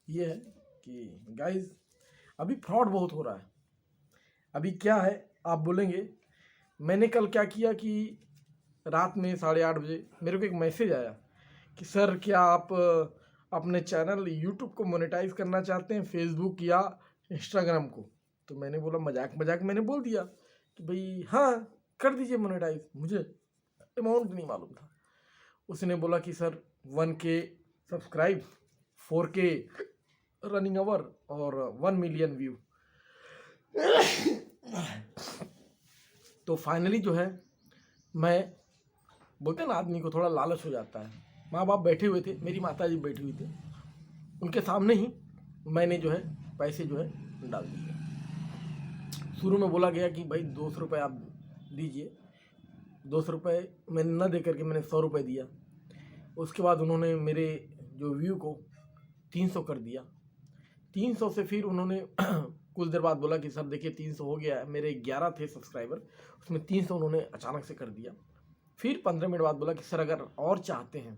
ये है कि गाइस अभी फ्रॉड बहुत हो रहा है। अभी क्या है आप बोलेंगे, मैंने कल क्या किया कि रात में 8:30 बजे मेरे को एक मैसेज आया कि सर क्या आप अपने चैनल यूट्यूब को मोनेटाइज करना चाहते हैं, फेसबुक या इंस्टाग्राम को। तो मैंने बोला मजाक मजाक मैंने बोल दिया कि भाई हाँ कर दीजिए मोनेटाइज, मुझे अमाउंट नहीं मालूम था। उसने बोला कि sir 1K subscribe, 4K running our और 1 मिलियन व्यू। तो फाइनली जो है मैं बोलते हैं ना आदमी को थोड़ा लालच हो जाता है। माँ बाप बैठे हुए थे, मेरी माता जी बैठी हुई थी, उनके सामने ही मैंने जो है पैसे जो है डाल दिए। शुरू में बोला गया कि भाई 200 रुपये आप दीजिए। 200 रुपये मैंने न दे करके मैंने 100 रुपये दिया। उसके बाद उन्होंने मेरे जो व्यू को 300 कर दिया। 300 से फिर उन्होंने कुछ देर बाद बोला कि सर देखिए 300 हो गया है। मेरे 11 थे सब्सक्राइबर, उसमें 300 उन्होंने अचानक से कर दिया। फिर 15 मिनट बाद बोला कि सर अगर और चाहते हैं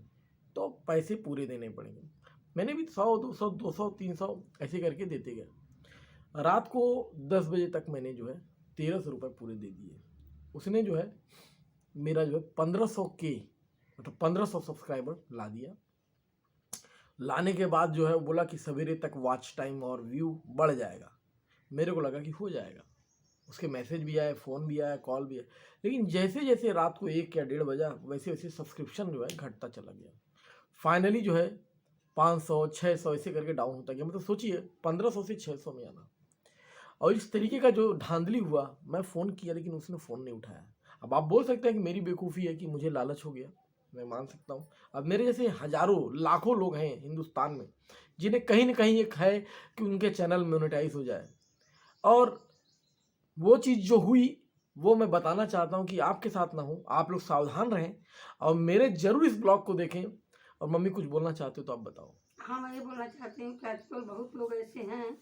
तो पैसे पूरे देने पड़ेंगे। मैंने भी 100 200 200 300 ऐसे करके देते गए। रात को 10 बजे तक मैंने जो है 1300 रुपये पूरे दे दिए। उसने जो है मेरा जो है 1500 के मतलब 1500 सब्सक्राइबर ला दिया। लाने के बाद जो है वो बोला कि सवेरे तक वॉच टाइम और व्यू बढ़ जाएगा। मेरे को लगा कि हो जाएगा। उसके मैसेज भी आए, फ़ोन भी आया, कॉल भी आया। लेकिन जैसे जैसे रात को 1 या 1:30 बजा वैसे वैसे सब्सक्रिप्शन जो है घटता चला गया। फाइनली जो है 500 600 ऐसे करके डाउन होता गया। मतलब सोचिए 1500 से 600 में आना। और इस तरीके का जो धांधली हुआ, मैं फ़ोन किया लेकिन उसने फ़ोन नहीं उठाया। अब आप बोल सकते हैं कि मेरी बेवकूफ़ी है कि मुझे लालच हो गया, मैं मान सकता हूँ। अब मेरे जैसे हज़ारों लाखों लोग हैं हिंदुस्तान में जिन्हें कहीं ना कहीं एक है कि उनके चैनल मोनेटाइज हो जाए। और वो चीज़ जो हुई वो मैं बताना चाहता हूँ कि आपके साथ ना हो। आप लोग सावधान रहें और मेरे ज़रूर इस ब्लॉग को देखें। और मम्मी कुछ बोलना चाहते हो तो आप बताओ। हाँ, मैं ये बोलना चाहती हूँ कि आजकल बहुत लोग ऐसे हैं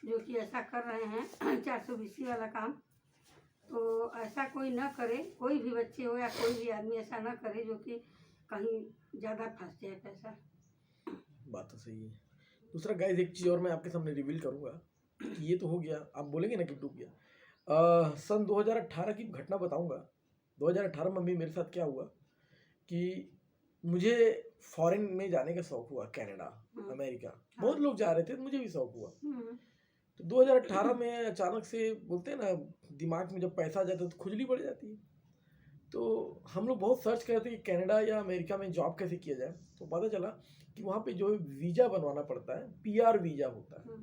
जो कि ऐसा कर रहे हैं 420 वाला काम। तो ऐसा कोई ना करे, कोई भी बच्चे हो या कोई भी आदमी ऐसा ना करे जो कि कहीं ज़्यादा फंस जाए पैसा। बात तो सही है। दूसरा गाइस एक चीज़ और मैं आपके सामने रिवील करूंगा कि ये तो हो गया, आप बोलेंगे ना कि डूब गया। सन 2018 की घटना बताऊंगा। 2018 में भी मेरे साथ क्या हुआ कि मुझे फॉरेन में जाने का शौक हुआ, कनाडा, अमेरिका। बहुत लोग जा रहे थे, मुझे भी शौक हुआ। तो 2018 में अचानक से बोलते हैं ना, दिमाग में जब पैसा आ जाता है तो खुजली बढ़ जाती है। तो हम लोग बहुत सर्च कर रहे थे कि कनाडा या अमेरिका में जॉब कैसे किया जाए। तो पता चला कि वहाँ पे जो है वीज़ा बनवाना पड़ता है, पीआर वीज़ा होता है।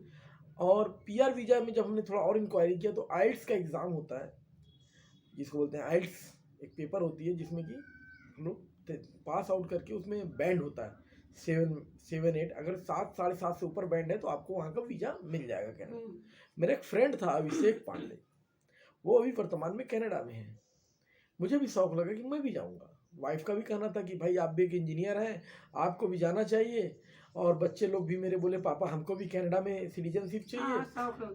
और पीआर वीज़ा में जब हमने थोड़ा और इंक्वायरी किया तो आइल्स का एग्ज़ाम होता है, जिसको बोलते हैं आइल्स। एक पेपर होती है जिसमें कि हम लोग पास आउट करके उसमें बैंड होता है 7 8। अगर 7 7.5 से ऊपर बैंड है तो आपको वहाँ का वीज़ा मिल जाएगा कनाडा। मेरा एक फ्रेंड था अभिषेक पांडे, वो अभी वर्तमान में कनाडा में है। मुझे भी शौक लगा कि मैं भी जाऊंगा। वाइफ का भी कहना था कि भाई आप भी एक इंजीनियर हैं, आपको भी जाना चाहिए। और बच्चे लोग भी मेरे बोले पापा हमको भी कनाडा में सिटीजनशिप चाहिए।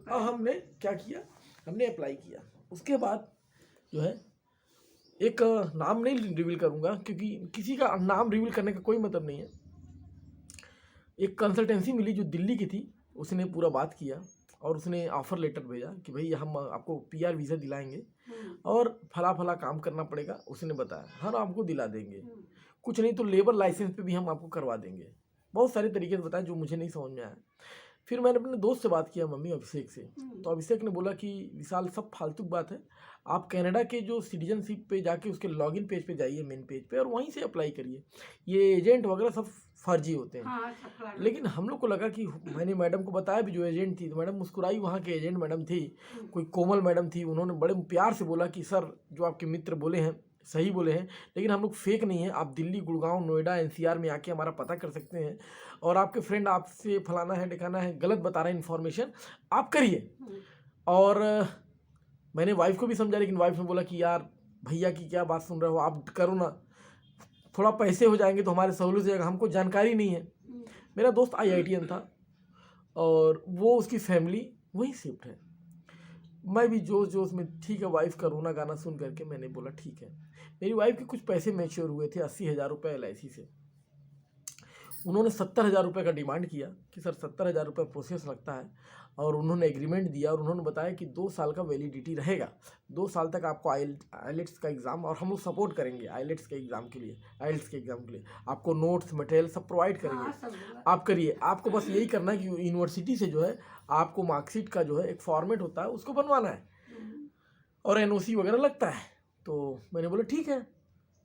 और हमने क्या किया, हमने अप्लाई किया। उसके बाद जो है एक नाम नहीं रिवील करूंगा क्योंकि किसी का नाम रिवील करने का कोई मतलब नहीं है। एक कंसल्टेंसी मिली जो दिल्ली की थी, उसने पूरा बात किया और उसने ऑफ़र लेटर भेजा कि भाई हम आपको पीआर वीज़ा दिलाएंगे और फला फला काम करना पड़ेगा। उसने बताया हम आपको दिला देंगे, कुछ नहीं तो लेबर लाइसेंस पे भी हम आपको करवा देंगे। बहुत सारे तरीके से बताया जो मुझे नहीं समझ में आया। फिर मैंने अपने दोस्त से बात किया, मम्मी अभिषेक से। तो अभिषेक ने बोला कि विशाल सब फालतू बात है, आप कनाडा के जो सिटीजनशिप पे जाके उसके लॉगिन पेज पे जाइए, मेन पेज पे, और वहीं से अप्लाई करिए। ये एजेंट वगैरह सब फर्जी होते हैं। हाँ, लेकिन हम लोग को लगा कि मैंने मैडम को बताया भी जो एजेंट थी, तो मैडम मुस्कुराई। वहाँ के एजेंट मैडम थी, कोई कोमल मैडम थी। उन्होंने बड़े प्यार से बोला कि सर जो आपके मित्र बोले हैं सही बोले हैं, लेकिन हम लोग फेक नहीं है। आप दिल्ली, गुड़गांव, नोएडा, एनसीआर में आके हमारा पता कर सकते हैं। और आपके फ्रेंड आपसे फलाना है ढिकाना है गलत बता रहे हैं इन्फॉर्मेशन, आप करिए। और मैंने वाइफ को भी समझा, लेकिन वाइफ ने बोला कि यार भैया की क्या बात सुन रहे हो, आप करो ना, थोड़ा पैसे हो जाएंगे तो हमारे सहूलियत हो जाएगा, हमको जानकारी नहीं है। मेरा दोस्त IITian था और वो उसकी फैमिली वहीं शिफ्ट है। मैं भी जोश जोश में ठीक है, वाइफ का रोना गाना सुन करके मैंने बोला ठीक है। मेरी वाइफ के कुछ पैसे मैच्योर हुए थे, 80,000 रुपये LIC से। उन्होंने 70,000 रुपये का डिमांड किया कि सर 70,000 रुपये प्रोसेस लगता है, और उन्होंने एग्रीमेंट दिया और उन्होंने बताया कि 2 साल का वैलिडिटी रहेगा, 2 साल तक आपको आइलेट्स का एग्ज़ाम, और हम लोग सपोर्ट करेंगे आइलेट्स के एग्ज़ाम के लिए, आइल्स के एग्ज़ाम के लिए आपको नोट्स मटेरियल सब प्रोवाइड हाँ करेंगे, सब होगा। आप करिए। आपको बस यही करना है कि यूनिवर्सिटी से जो है आपको मार्कशीट का जो है एक फॉर्मेट होता है उसको बनवाना है, और एनओसी वगैरह लगता है। तो मैंने बोला ठीक है,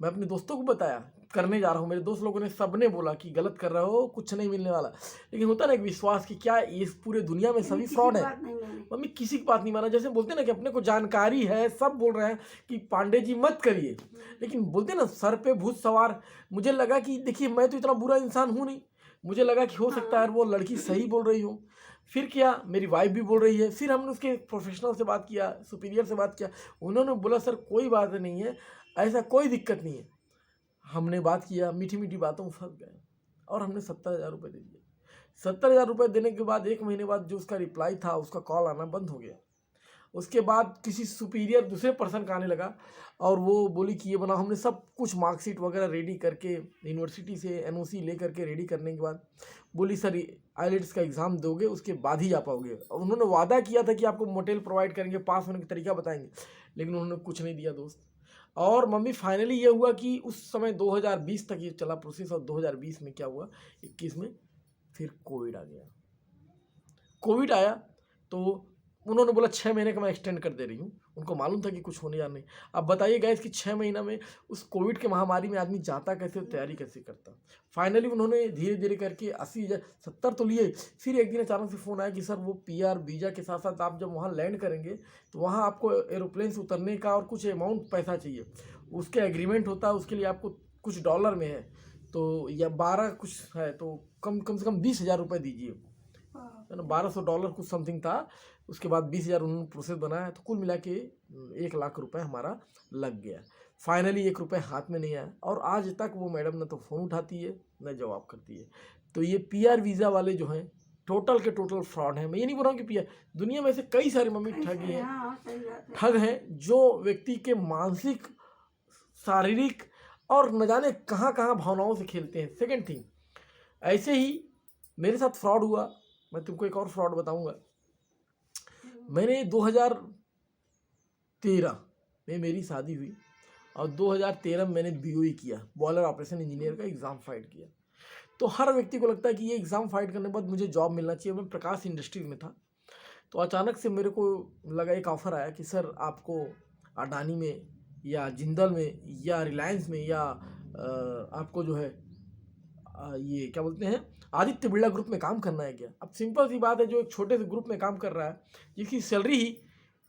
मैं अपने दोस्तों को बताया करने जा रहा हूँ। मेरे दोस्त लोगों ने सबने बोला कि गलत कर रहे हो, कुछ नहीं मिलने वाला। लेकिन होता ना एक विश्वास कि क्या इस पूरे दुनिया में सभी किसी फ्रॉड की है। बात नहीं मानी। मम्मी किसी की बात नहीं माना, जैसे बोलते ना कि अपने को जानकारी है, सब बोल रहे हैं कि पांडे जी मत करिए, लेकिन बोलते ना सर पे भूत सवार। मुझे लगा कि देखिए मैं तो इतना बुरा इंसान हूँ नहीं, मुझे लगा कि हो सकता है वो लड़की सही बोल रही हो। फिर क्या, मेरी वाइफ भी बोल रही है। फिर हमने उसके प्रोफेशनल से बात किया, सुपीरियर से बात किया, उन्होंने बोला सर कोई बात नहीं है, ऐसा कोई दिक्कत नहीं है। हमने बात किया, मीठी मीठी बातों में फंस गए, और हमने 70,000 रुपये दे दिए। 70,000 रुपये देने के बाद 1 महीने बाद जो उसका रिप्लाई था, उसका कॉल आना बंद हो गया। उसके बाद किसी सुपीरियर दूसरे पर्सन का आने लगा, और वो बोली कि ये बनाओ। हमने सब कुछ मार्कशीट वगैरह रेडी करके यूनिवर्सिटी से एनओसी ले करके रेडी करने के बाद बोली सर आइलेट्स का एग्ज़ाम दोगे उसके बाद ही जा पाओगे। और उन्होंने वादा किया था कि आपको मोटेल प्रोवाइड करेंगे, पास होने का तरीका बताएंगे, लेकिन उन्होंने कुछ नहीं दिया दोस्त। और मम्मी फाइनली ये हुआ कि उस समय 2020 तक ये चला प्रोसेस, और 2020 में क्या हुआ, 21 में फिर कोविड आ गया। कोविड आया तो उन्होंने बोला 6 महीने का मैं एक्सटेंड कर दे रही हूँ। उनको मालूम था कि कुछ होने जा नहीं। अब बताइए गाइस कि 6 महीना में उस कोविड के महामारी में आदमी जाता कैसे, तैयारी कैसे करता। फाइनली उन्होंने धीरे धीरे करके 80,000 70 तो लिए। फिर एक दिन अचानक से फ़ोन आया कि सर वो PR वीज़ा के साथ साथ आप जब वहाँ लैंड करेंगे तो वहाँ आपको एरोप्लेन से उतरने का और कुछ अमाउंट पैसा चाहिए, उसके एग्रीमेंट होता है, उसके लिए आपको कुछ डॉलर में है तो, या 12 कुछ है तो कम से कम 20,000 रुपये दीजिए, है ना, $1200 कुछ समथिंग था। उसके बाद 20,000 उन्होंने प्रोसेस बनाया, तो कुल मिला के 1 लाख रुपए हमारा लग गया। फाइनली 1 रुपये हाथ में नहीं आया, और आज तक वो मैडम न तो फ़ोन उठाती है न जवाब करती है। तो ये PR वीज़ा वाले जो हैं टोटल के टोटल फ्रॉड हैं। मैं ये नहीं बोल रहा हूँ कि PR, दुनिया में ऐसे कई सारे मम्मी ठगी हैं, हाँ सही बात है। ठग हैं जो व्यक्ति के मानसिक, शारीरिक और न जाने कहाँ कहाँ भावनाओं से खेलते हैं। सेकेंड थिंग, ऐसे ही मेरे साथ फ्रॉड हुआ। मैं तुमको एक और फ्रॉड बताऊंगा। मैंने 2013 में मेरी शादी हुई, और 2013 में मैंने BOE किया, बॉयलर ऑपरेशन इंजीनियर का एग्ज़ाम फाइट किया। तो हर व्यक्ति को लगता है कि ये एग्ज़ाम फाइट करने के बाद मुझे जॉब मिलना चाहिए। मैं प्रकाश इंडस्ट्री में था, तो अचानक से मेरे को लगा, एक ऑफ़र आया कि सर आपको अडानी में या जिंदल में या रिलायंस में या आपको जो है ये क्या बोलते हैं आदित्य बिरला ग्रुप में काम करना है क्या। अब सिंपल सी बात है, जो एक छोटे से ग्रुप में काम कर रहा है जिसकी सैलरी ही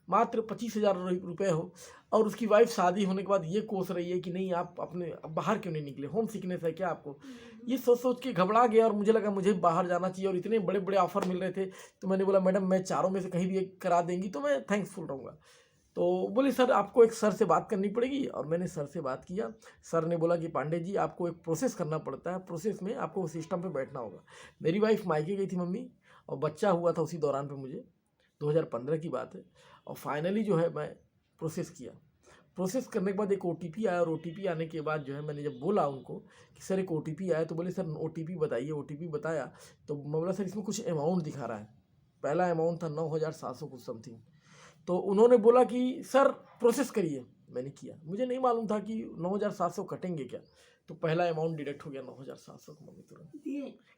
मात्र 25,000 रुपये हो, और उसकी वाइफ शादी होने के बाद ये कोस रही है कि नहीं आप अपने बाहर क्यों नहीं निकले, होम सिकनेस है क्या आपको। ये सोच सोच के घबरा गया, और मुझे लगा मुझे बाहर जाना चाहिए, और इतने बड़े बड़े ऑफर मिल रहे थे। तो मैंने बोला मैडम मैं चारों में से कहीं भी एक करा देंगी तो मैं थैंक्सफुल रहूँगा। तो बोले सर आपको एक सर से बात करनी पड़ेगी, और मैंने सर से बात किया। सर ने बोला कि पांडे जी आपको एक प्रोसेस करना पड़ता है, प्रोसेस में आपको सिस्टम पे बैठना होगा। मेरी वाइफ मायके गई थी मम्मी, और बच्चा हुआ था उसी दौरान पे मुझे, 2015 की बात है। और फाइनली जो है मैं प्रोसेस किया। प्रोसेस करने के बाद एक OTP आया, और OTP आने के बाद जो है मैंने जब बोला उनको कि सर एक OTP आया, तो बोले सर OTP बताइए। OTP बताया तो मैं बोला सर इसमें कुछ अमाउंट दिखा रहा है। पहला अमाउंट था 9,700 कुछ समथिंग। तो उन्होंने बोला कि सर प्रोसेस करिए। मैंने किया, मुझे नहीं मालूम था कि 9,700 कटेंगे क्या। तो पहला अमाउंट डिडक्ट हो गया 9,700 का, मम्मी तुरंत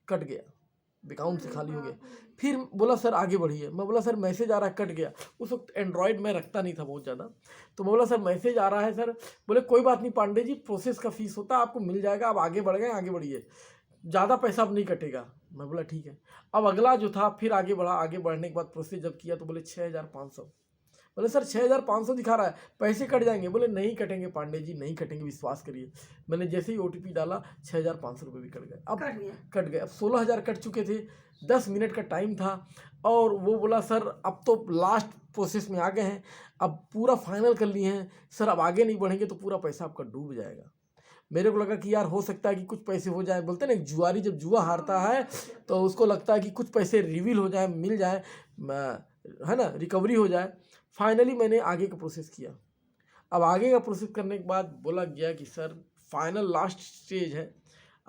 कट गया, अकाउंट से खाली हो गया। फिर बोला सर आगे बढ़िए। मैं बोला सर मैसेज आ रहा है, कट गया। उस वक्त एंड्रॉयड मैं रखता नहीं था बहुत ज़्यादा, तो मैं बोला सर मैसेज आ रहा है सर। बोले कोई बात नहीं पांडे जी, प्रोसेस का फीस होता है, आपको मिल जाएगा, आप आगे बढ़ गए, आगे बढ़िए, ज़्यादा पैसा अब नहीं कटेगा। मैं बोला ठीक है। अब अगला जो था फिर आगे बढ़ा, आगे बढ़ने के बाद प्रोसेस जब किया तो बोले 6,500। बोले सर 6,500 दिखा रहा है, पैसे कट जाएंगे। बोले नहीं कटेंगे पांडे जी, नहीं कटेंगे, विश्वास करिए। मैंने जैसे ही OTP डाला 6,500 रुपये भी कट गए। अब कट गए, अब 16,000 कट चुके थे। 10 मिनट का टाइम था, और वो बोला सर अब तो लास्ट प्रोसेस में आ गए हैं, अब पूरा फाइनल कर लिए हैं सर, अब आगे नहीं बढ़ेंगे तो पूरा पैसा आपका डूब जाएगा। मेरे को लगा कि यार हो सकता है कि कुछ पैसे हो जाए। बोलते ना एक जुआरी जब जुआ हारता है तो उसको लगता है कि कुछ पैसे रिवील हो जाए, मिल जाए, है ना, रिकवरी हो जाए। फाइनली मैंने आगे का प्रोसेस किया। अब आगे का प्रोसेस करने के बाद बोला गया कि सर फाइनल लास्ट स्टेज है,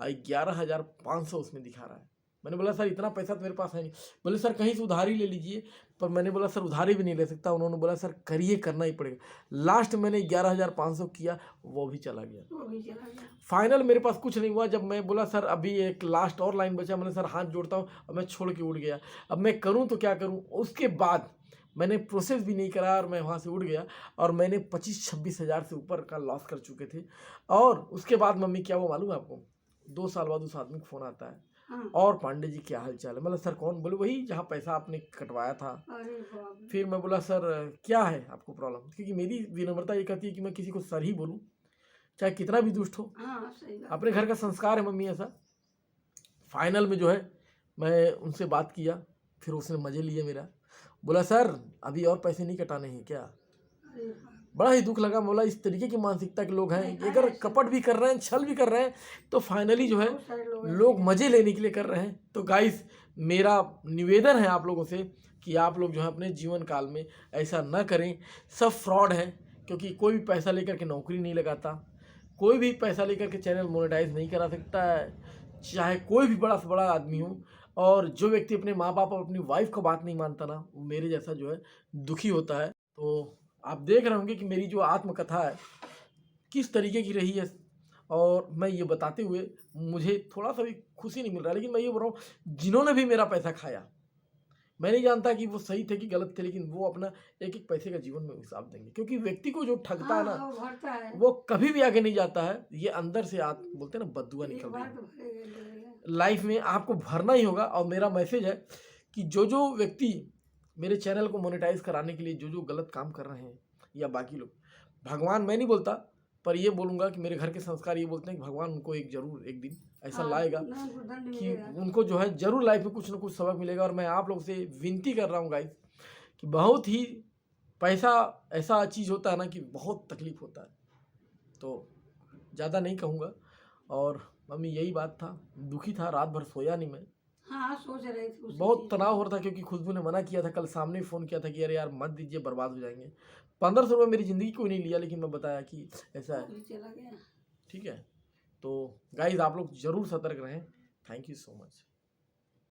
11,500 उसमें दिखा रहा है। मैंने बोला सर इतना पैसा तो मेरे पास है नहीं। बोले सर कहीं से उधारी ले लीजिए, पर मैंने बोला सर उधारी भी नहीं ले सकता। उन्होंने बोला सर करिए, करना ही पड़ेगा। लास्ट मैंने 11,500 किया, वो भी चला गया। वो भी चला गया। फाइनल मेरे पास कुछ नहीं हुआ। जब मैं बोला सर अभी एक लास्ट और लाइन बचा, मैंने सर हाथ जोड़ता हूँ, और मैं छोड़ के उड़ गया। अब मैं करूँ तो क्या करूँ। उसके बाद मैंने प्रोसेस भी नहीं करा और मैं वहाँ से उड़ गया, और मैंने 25-26 हज़ार से ऊपर का लॉस कर चुके थे। और उसके बाद मम्मी क्या वो मालूम है आपको, 2 साल बाद उस आदमी का फ़ोन आता है, हाँ। और पांडे जी क्या हाल चाल है। मतलब सर कौन। बोले वही जहाँ पैसा आपने कटवाया था। अरे बाप रे। फिर मैं बोला सर क्या है आपको प्रॉब्लम, क्योंकि मेरी विनम्रता ये कहती है कि मैं किसी को सर ही बोलूँ, चाहे कितना भी दुष्ट हो। हाँ सही बात। अपने घर का संस्कार है मम्मी ऐसा। फाइनल में जो है मैं उनसे बात किया, फिर उसने मज़े लिए मेरा। बोला सर अभी और पैसे नहीं कटाने हैं क्या। अरे बाप। बड़ा ही दुख लगा। बोला इस तरीके की मानसिकता के लोग हैं, अगर कपट भी कर रहे हैं, छल भी कर रहे हैं, तो फाइनली जो है बहुत सारे लोग लोग मज़े लेने के लिए कर रहे हैं। तो गाइस मेरा निवेदन है आप लोगों से कि आप लोग जो है अपने जीवन काल में ऐसा न करें। सब फ्रॉड है, क्योंकि कोई भी पैसा लेकर के नौकरी नहीं लगाता, कोई भी पैसा लेकर के चैनल मोनेटाइज नहीं करा सकता है, चाहे कोई भी बड़ा से बड़ा आदमी हो। और जो व्यक्ति अपने माँ बाप और अपनी वाइफ का बात नहीं मानता ना, वो मेरे जैसा जो है दुखी होता है। तो आप देख रहे होंगे कि मेरी जो आत्मकथा है किस तरीके की रही है, और मैं ये बताते हुए मुझे थोड़ा सा भी खुशी नहीं मिल रहा। लेकिन मैं ये बोल रहा हूँ जिन्होंने भी मेरा पैसा खाया, मैं नहीं जानता कि वो सही थे कि गलत थे, लेकिन वो अपना एक एक पैसे का जीवन में हिसाब देंगे। क्योंकि व्यक्ति को जो ठगता है हाँ, ना, वो भरता है। वो कभी भी आगे नहीं जाता है। ये अंदर से बोलते हैं ना, बददुआ एक निकल रही बार है। तो भरेगा। लाइफ में आपको भरना ही होगा। और मेरा मैसेज है कि जो व्यक्ति मेरे चैनल को मोनेटाइज कराने के लिए जो गलत काम कर रहे हैं, या बाकी लोग, भगवान मैं नहीं बोलता, पर ये बोलूँगा कि मेरे घर के संस्कार ये बोलते हैं कि भगवान उनको जरूर एक दिन ऐसा लाएगा कि उनको जो है जरूर लाइफ में कुछ ना कुछ सबक मिलेगा। और मैं आप लोग से विनती कर रहा हूँ गाइस कि बहुत ही पैसा ऐसा चीज़ होता है ना कि बहुत तकलीफ होता है। तो ज़्यादा नहीं कहूँगा। और मम्मी यही बात था, दुखी था, रात भर सोया नहीं मैं, हाँ सोच रही थी उसी बहुत चीज़ तनाव हो रहा था। क्योंकि खुशबू ने मना किया था, कल सामने ही फ़ोन किया था कि अरे यार मत दीजिए, बर्बाद हो जाएंगे। 1500 रुपये मेरी ज़िंदगी कोई नहीं लिया, लेकिन मैं बताया कि ऐसा है। में चला गया। ठीक है, तो गाइज आप लोग ज़रूर सतर्क रहें। Thank you so much.